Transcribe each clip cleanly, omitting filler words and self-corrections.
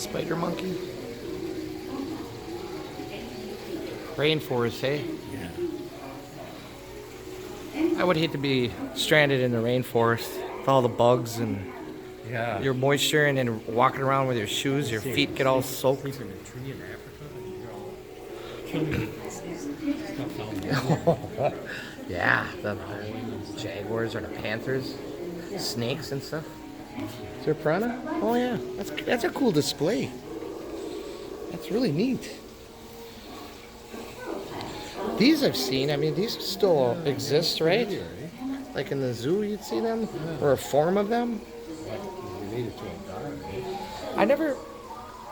Spider monkey. Rainforest, hey? Yeah. I would hate to be stranded in the rainforest with all the bugs and your moisture, and then walking around with your shoes, your feet get all soaked. Sleep in a tree in Africa and you're all killing stuff down there. Yeah, the jaguars or the panthers, snakes and stuff. Is there a piranha? Oh yeah, that's a cool display. That's really neat. These I've seen. I mean, these still exist, right? Like in the zoo, you'd see them, or a form of them. Related to a dog.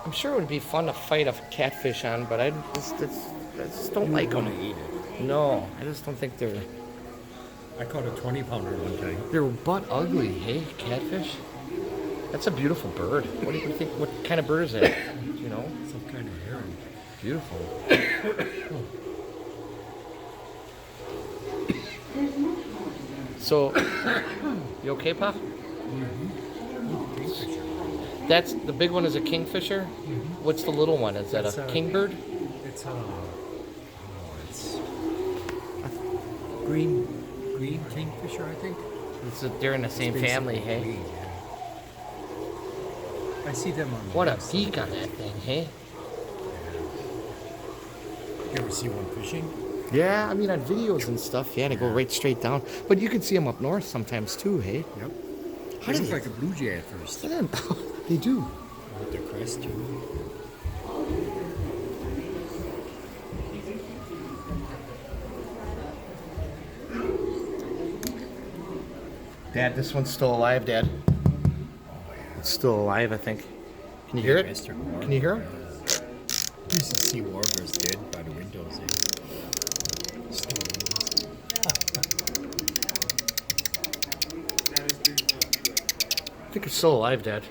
I'm sure it would be fun to fight a catfish on, but I just don't like them. Eat it. No, I just don't think they're. I caught a 20-pounder one time. They're butt ugly, hey, catfish. That's a beautiful bird. What do you think? What kind of bird is that? Do you know? Some kind of heron. Beautiful. So, you okay, Pop? Kingfisher. That's the big one is a kingfisher. What's the little one? Is that That's a a- kingbird? It's it's a green kingfisher, I think. They're in the same Basically family, hey? green, yeah. I see them on the What a website. beak on that thing, hey? You ever see one fishing? Yeah, I mean on videos and stuff, yeah, they go right straight down. But you can see them up north sometimes too, hey? Yep. How They do look they? like a blue jay at first. They do. With their crest, too. Dad, this one's still alive, Dad. It's still alive, I think. Can you hear it? Mr. Warbler. Can you hear him? You used to see warblers dead by the windows. I think it's still alive, Dad.